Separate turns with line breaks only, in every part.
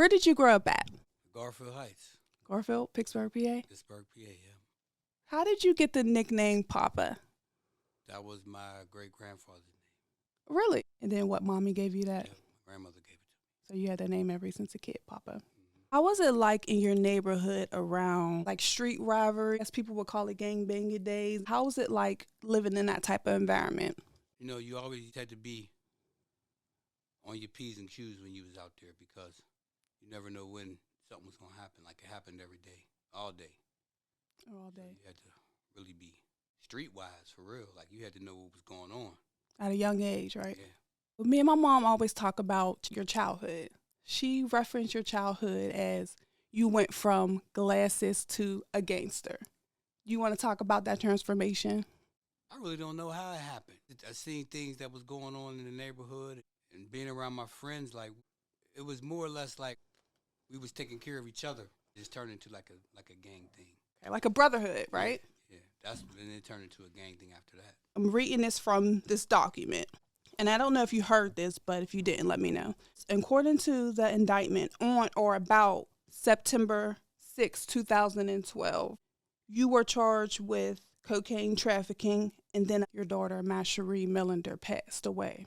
Where did you grow up at?
Garfield Heights,
Garfield, Pittsburgh, PA?
Pittsburgh, PA. Yeah,
How did you get the nickname Papa?
that was my great grandfather's name.
Really? And then what, mommy gave you that?
Yeah, my grandmother gave it to me.
So you had that name ever since a kid, Papa.
Hmm.
How was it like in your neighborhood around like street rivalry, as people would call it, gang banging days? How was it like living in that type of environment?
You always had to be on your P's and Q's when you was out there because you never know when something was gonna happen. Like it happened every day, all day.
All
So
day.
you had to really be streetwise for real. Like you had to know what was going on.
At a young age, right?
Yeah.
But me and my mom always talk about your childhood. She referenced your childhood as you went from glasses to a gangster. You want to talk about that transformation?
I really don't know how it happened. I seen things that was going on in the neighborhood and being around my friends. Like it was more or less like we was taking care of each other. It just turned into like a gang thing.
Okay, like a brotherhood, right?
Yeah. Then it turned into a gang thing after that.
I'm reading this from this document. And I don't know if you heard this, but if you didn't, let me know. According to the indictment, on or about September 6, 2012, you were charged with cocaine trafficking, and then your daughter, Masherie Millender, passed away.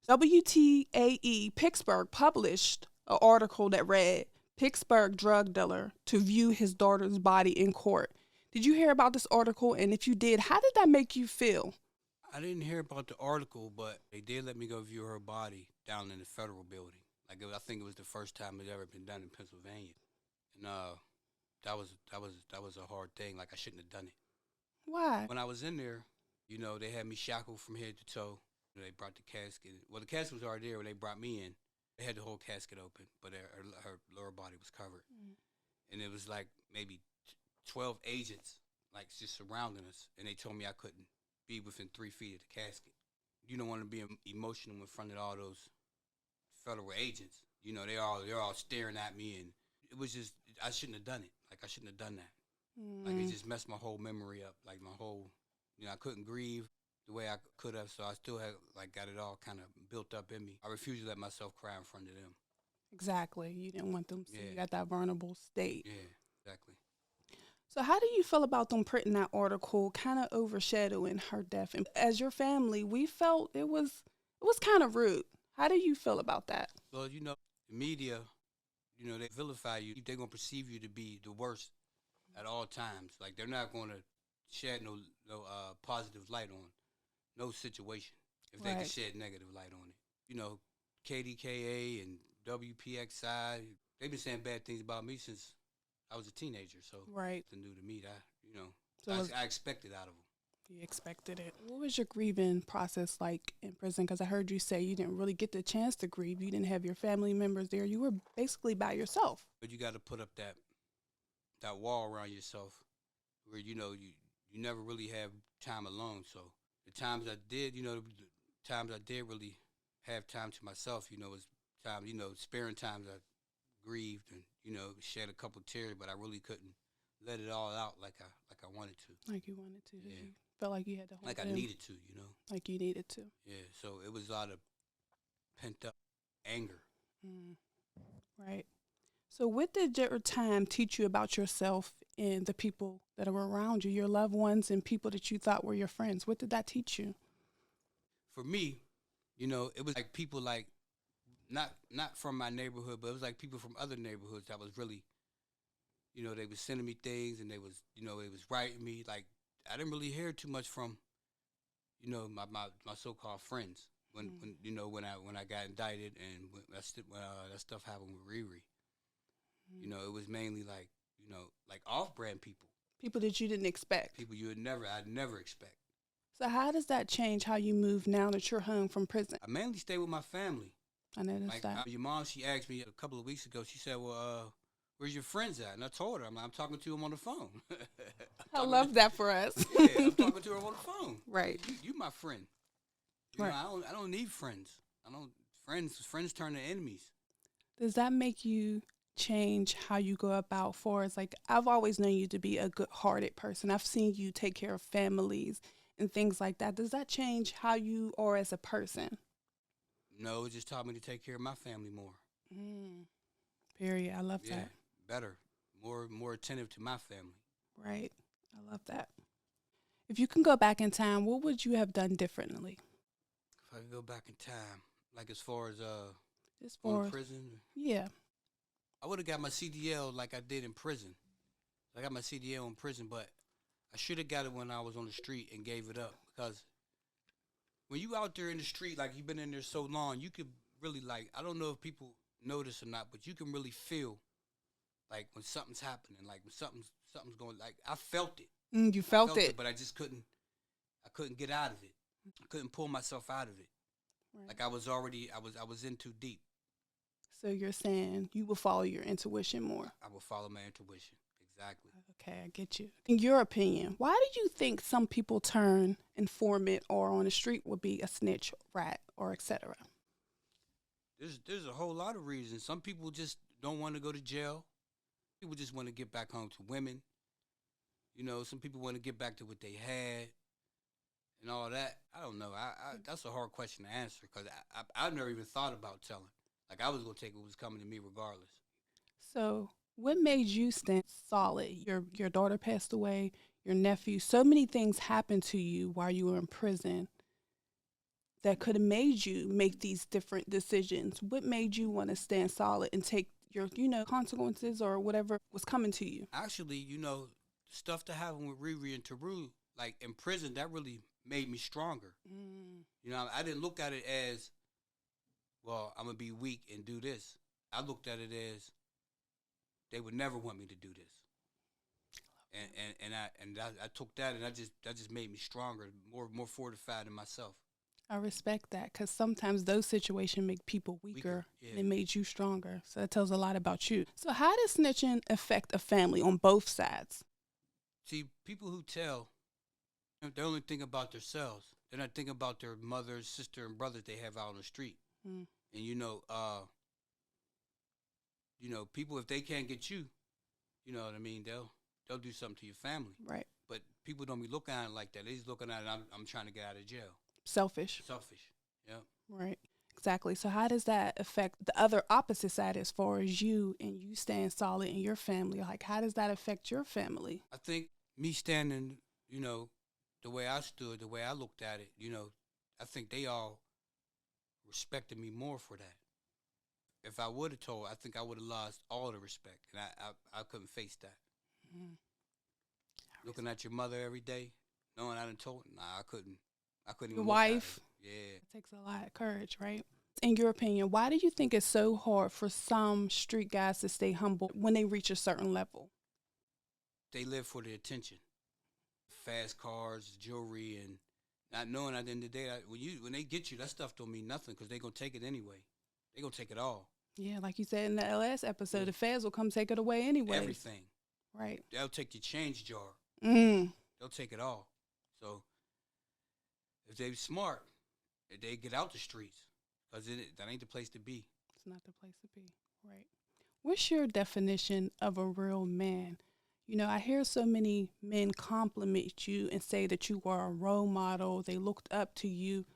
WTAE Pittsburgh published an article that read, Pittsburgh drug dealer to view his daughter's body in court. Did you hear about this article? And if you did, how did that make you feel?
I didn't hear about the article, but they did let me go view her body down in the federal building. I think it was the first time it ever been done in Pennsylvania, and that was a hard thing. Like I shouldn't have done it.
Why?
When I was in there, they had me shackled from head to toe. They brought the casket. Well, the casket was already there when they brought me in. They had the whole casket open, but her lower body was covered, and it was like maybe 12 agents like just surrounding us, and they told me I couldn't be within 3 feet of the casket. You don't want to be emotional in front of all those federal agents. They're all staring at me, and it was just I shouldn't have done it. Like I shouldn't have done that. Like it just messed my whole memory up. Like my whole, I couldn't grieve the way I could have, so I still had got it all kind of built up in me. I refused to let myself cry in front of them.
Exactly. You didn't want them to see
Yeah.
you at that vulnerable state.
Yeah, exactly.
So how do you feel about them printing that article kind of overshadowing her death? And as your family, we felt it was kind of rude. How do you feel about that?
Well, the media, they vilify you. They're going to perceive you to be the worst at all times. Like they're not going to shed no positive light on no situation if they can
Right.
shed negative light on it. KDKA and WPXI, they've been saying bad things about me since I was a teenager. So
Right.
it's new to me. That
So
I expected out of them.
you expected it. What was your grieving process like in prison? Because I heard you say you didn't really get the chance to grieve. You didn't have your family members there. You were basically by yourself.
But you got to put up that wall around yourself, where you never really have time alone. So the times I did, the times I did really have time to myself, was time, sparing times I grieved and shed a couple tears, but I really couldn't let it all out like I wanted to.
Like you wanted to.
Yeah.
You felt like you had to hold
Like I
in.
needed to,
Like you needed to.
Yeah, so it was a lot of pent up anger.
Right. So what did your time teach you about yourself and the people that are around you, your loved ones and people that you thought were your friends? What did that teach you?
For me, it was like people like not from my neighborhood, but it was like people from other neighborhoods that was really, they was sending me things and they was writing me. Like I didn't really hear too much from, my so-called friends when I got indicted and when that stuff happened with Riri. It was mainly like off-brand people.
People that you didn't expect.
People I'd never expect.
So how does that change how you move now that you're home from prison?
I mainly stay with my family.
I noticed that.
Your mom, she asked me a couple of weeks ago, she said, well, where's your friends at? And I told her, I'm talking to them on the phone.
I love that for us.
Yeah, I'm talking to her on the phone.
Right.
You my friend.
Right.
I don't need friends. Friends turn to enemies.
Does that make you change how you go about for us? Like, I've always known you to be a good-hearted person. I've seen you take care of families and things like that. Does that change how you are as a person?
No, it just taught me to take care of my family more.
Period. I love
Yeah,
that.
better, more attentive to my family.
Right. I love that. If you can go back in time, what would you have done differently?
If I could go back in time, like as far as
As
going to
far as,
prison,
yeah.
I would have got my CDL like I did in prison. I got my CDL in prison, but I should have got it when I was on the street and gave it up because when you out there in the street, like you've been in there so long, you could really like I don't know if people notice or not, but you can really feel like when something's happening, like when something's going. Like I felt it,
You felt
felt it,
it.
but I just couldn't. I couldn't get out of it. I couldn't pull myself out of it.
Right.
Like I was already, I was in too deep.
So you're saying you will follow your intuition more.
I would follow my intuition. Exactly.
Okay, I get you. In your opinion, why do you think some people turn informant or on the street would be a snitch, rat, or etc.?
There's a whole lot of reasons. Some people just don't want to go to jail. People just want to get back home to women. You know, some people want to get back to what they had and all that. I don't know. That's a hard question to answer because I've never even thought about telling. Like I was gonna take what was coming to me regardless.
So, what made you stand solid? Your daughter passed away, your nephew, so many things happened to you while you were in prison that could have made you make these different decisions. What made you want to stand solid and take your, consequences or whatever was coming to you?
Actually, stuff that happened with Riri and Taru, like in prison, that really made me stronger. I didn't look at it as, well, I'm gonna be weak and do this. I looked at it as they would never want me to do this. And I took that and that just made me stronger, more fortified in myself.
I respect that because sometimes those situations make people weaker
yeah.
and it made you stronger. So that tells a lot about you. So how does snitching affect a family on both sides?
See, people who tell, they only think about themselves. They're not thinking about their mother, sister, and brothers they have out on the street.
Mm.
And people if they can't get you, you know what I mean, they'll do something to your family.
Right.
But people don't be looking at it like that. They just looking at it, I'm trying to get out of jail.
Selfish.
Yeah.
Right. Exactly. So how does that affect the other opposite side as far as you and you staying solid in your family? Like how does that affect your family?
I think me standing, the way I stood, the way I looked at it, I think they all respected me more for that. If I would have told, I think I would have lost all the respect, and I couldn't face that.
Mm.
Looking at your mother every day, knowing I done told, I couldn't
Your
even
wife.
Look at her. Yeah.
It takes a lot of courage, right? In your opinion, why do you think it's so hard for some street guys to stay humble when they reach a certain level?
They live for the attention, fast cars, jewelry, and not knowing at the end of the day when they get you, that stuff don't mean nothing because they gonna take it anyway. They gonna take it all.
Yeah, like you said in the last episode, the feds will come take it away anyway.
Everything.
Right.
They'll take your change jar.
Mm.
They'll take it all. So if they smart, they get out the streets because that ain't the place to be.
It's not the place to be. Right. What's your definition of a real man? I hear so many men compliment you and say that you were a role model. They looked up to you.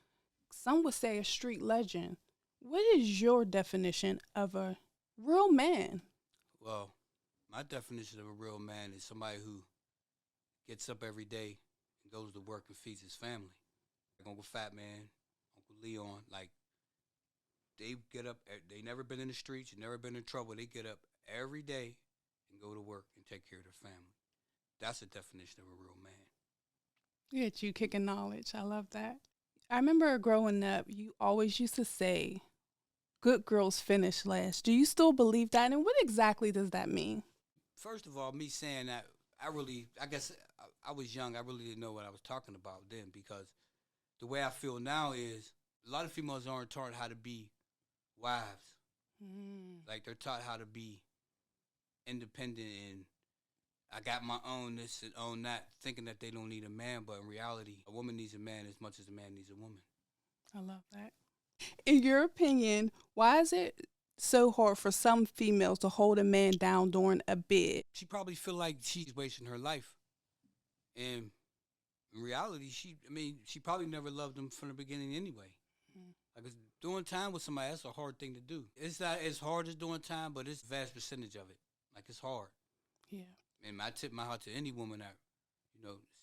Some would say a street legend. What is your definition of a real man?
Well, my definition of a real man is somebody who gets up every day and goes to work and feeds his family. Like Uncle Fat Man, Uncle Leon, like they get up, they never been in the streets, never been in trouble. They get up every day and go to work and take care of their family. That's the definition of a real man.
Yeah, you kicking knowledge. I love that. I remember growing up, you always used to say, good girls finish last. Do you still believe that? And what exactly does that mean?
First of all, me saying that, I guess I was young. I really didn't know what I was talking about then because the way I feel now is a lot of females aren't taught how to be wives. Like they're taught how to be independent and I got my own this and own that, thinking that they don't need a man, but in reality, a woman needs a man as much as a man needs a woman.
I love that. In your opinion, why is it so hard for some females to hold a man down during a bid?
She probably feel like she's wasting her life. And in reality, she probably never loved him from the beginning anyway. Like Doing time with somebody, that's a hard thing to do. It's not as hard as doing time, but it's a vast percentage of it. Like, it's hard.
Yeah.
And I tip my hat to any woman that,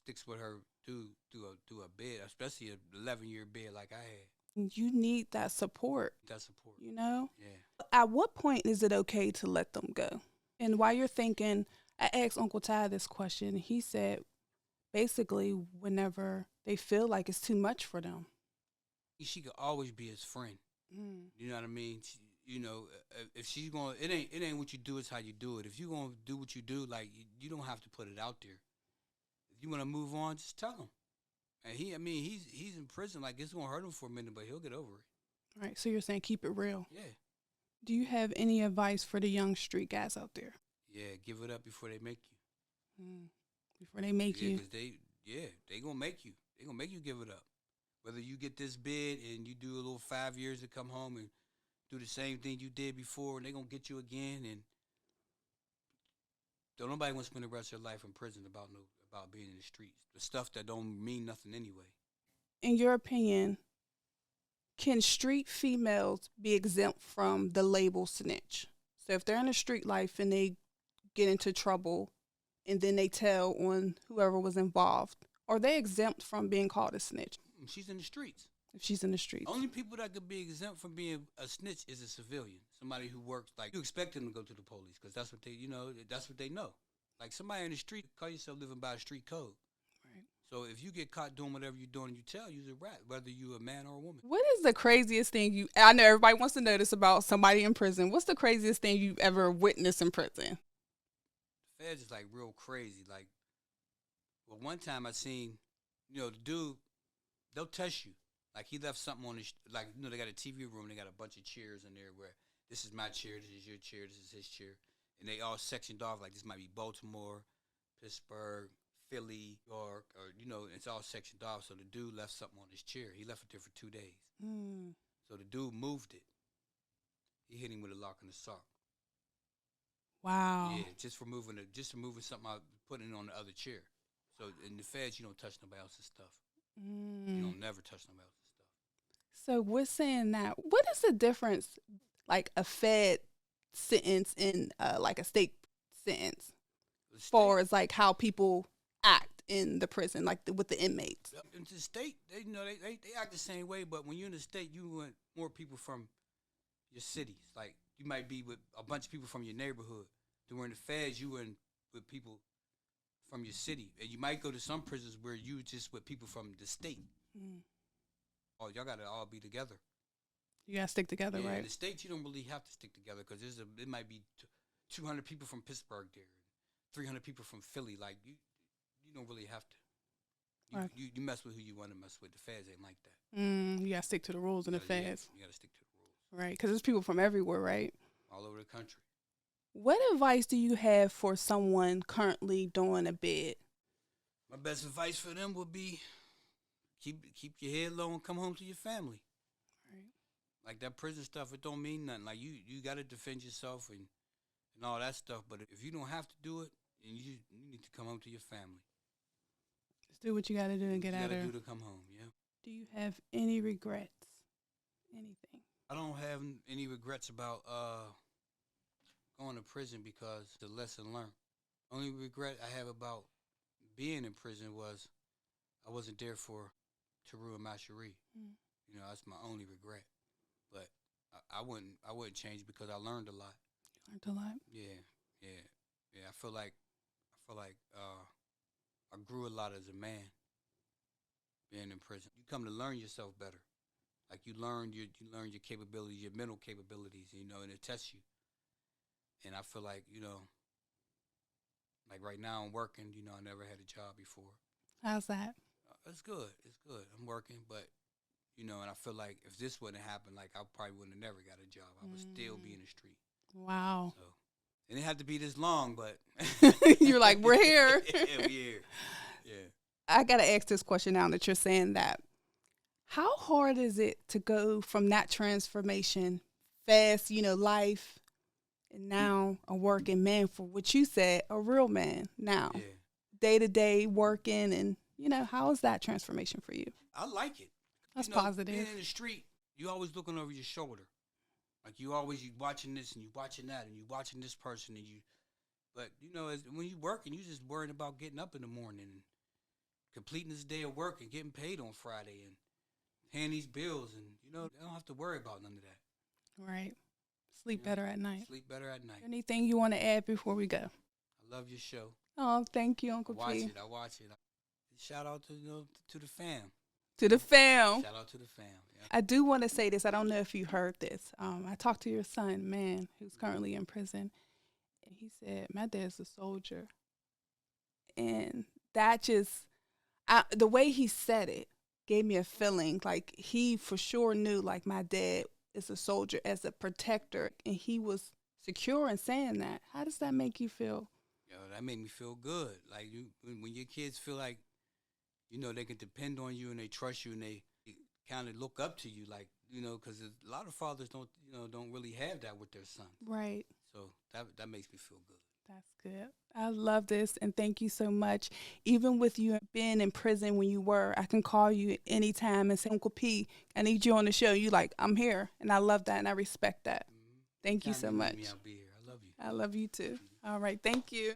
sticks with her through a bed, especially an 11-year bed like I had.
You need that support.
That support.
Yeah.
At
what point is it okay to let them go? And while you're thinking, I asked Uncle Ty this question. He said, basically, whenever they feel like it's too much for them.
She could always be his friend. You know what I mean? If she's going, it ain't what you do, it's how you do it. If you're going to do what you do, like, you don't have to put it out there. If you want to move on, just tell him. And he's in prison. Like, it's going to hurt him for a minute, but he'll get over it.
All right, so you're saying keep it real.
Yeah.
Do you have any advice for the young street guys out there?
Yeah, give it up before they make you.
Before they make you?
Because they going to make you. They going to make you give it up. Whether you get this bid and you do a little 5 years to come home and do the same thing you did before, and they're going to get you again. And don't nobody want to spend the rest of their life in prison about being in the streets. The stuff that don't mean nothing anyway. In
your opinion, can street females be exempt from the label snitch? So if they're in a street life and they get into trouble and then they tell on whoever was involved, are they exempt from being called a snitch?
She's in the streets.
If she's in the streets.
Only people that could be exempt from being a snitch is a civilian. Somebody who works, like, you expect them to go to the police because that's what they know. Like, somebody in the street, call yourself living by a street code.
Right.
So if you get caught doing whatever you're doing and you tell, you're a rat, whether you're a man or a woman.
What is the craziest thing I know everybody wants to know this about somebody in prison. What's the craziest thing you've ever witnessed in prison?
The feds is, like, real crazy. Like, well, one time I seen, the dude, they'll test you. Like, he left something on his, like, they got a TV room, they got a bunch of chairs in there where this is my chair, this is your chair, this is his chair. And they all sectioned off, like, this might be Baltimore, Pittsburgh, Philly, York, or, it's all sectioned off. So the dude left something on his chair. He left it there for 2 days. So the dude moved it. He hit him with a lock in the sock.
Wow.
Yeah, just for moving something out, putting it on the other chair. So in the feds, you don't touch nobody else's stuff. You don't never touch nobody else's stuff.
So we're saying that. What is the difference, like a fed sentence and like a state sentence, as far as like how people act in the prison, like with the inmates?
In the state, they act the same way, but when you're in the state, you want more people from your cities. Like, you might be with a bunch of people from your neighborhood. During the feds, you were with people from your city. And you might go to some prisons where you just with people from the state. Oh, y'all got to all be together.
You got to stick together, right?
In the States, you don't really have to stick together because it might be 200 people from Pittsburgh there, 300 people from Philly. Like, you don't really have to. You mess with who you want to mess with. The feds ain't like that.
You got to stick to the rules in the feds.
You got to stick to the rules.
Right, because there's people from everywhere, right?
All over the country.
What advice do you have for someone currently doing a bid?
My best advice for them would be keep your head low and come home to your family.
Right.
Like, that prison stuff, it don't mean nothing. Like, you got to defend yourself and all that stuff. But if you don't have to do it, then you need to come home to your family.
Just do what you got to do and get out of there.
You got to do to come home, yeah.
Do you have any regrets? Anything?
I don't have any regrets about going to prison because the lesson learned. Only regret I have about being in prison was I wasn't there for Teru and Masherie. That's my only regret. But I wouldn't change because I learned a lot.
You learned a lot?
Yeah. I feel like I grew a lot as a man being in prison. You come to learn yourself better. Like, you learn your capabilities, your mental capabilities, and it tests you. And I feel like, like right now I'm working, I never had a job before.
How's that?
It's good. I'm working, but, and I feel like if this wouldn't happen, like, I probably wouldn't have never got a job. I would still be in the street.
Wow.
So, it didn't have to be this long, but.
You're like, we're here.
Yeah, we're here. Yeah.
I got to ask this question now that you're saying that. How hard is it to go from that transformation, fast, life, and now a working man for what you said, a real man now, day to day working, and how is that transformation for you?
I like it.
That's positive.
Being in the street, you always looking over your shoulder. Like you watching this and you watching that and you watching this person and you. But you know, when you working, you just worrying about getting up in the morning and completing this day of work and getting paid on Friday and paying these bills, and you know, they don't have to worry about none of that.
Right. Sleep better at night.
Sleep better at night.
Anything you want to add before we go?
I love your show.
Oh, thank you, Uncle
I watch
P.
it. I watch it. Shout out to to the fam.
To the fam.
Shout out to the fam. Yeah.
I do want to say this. I don't know if you heard this. I talked to your son, man, who's currently in prison, and he said, "My dad's a soldier," and that just, the way he said it gave me a feeling like he for sure knew, like, my dad is a soldier as a protector, and he was secure in saying that. How does that make you feel?
Yo, that made me feel good. Like when your kids feel like, you know, they can depend on you and they trust you and they kind of look up to you, like, you know, because a lot of fathers don't really have that with their sons.
Right.
So that makes me feel good.
That's good. I love this, and thank you so much. Even with you being in prison when you were, I can call you anytime and say, Uncle P, I need you on the show. You like, I'm here, and I love that, and I respect that. Thank you so much.
I'll be here. I love you.
I love you too. All right, thank you.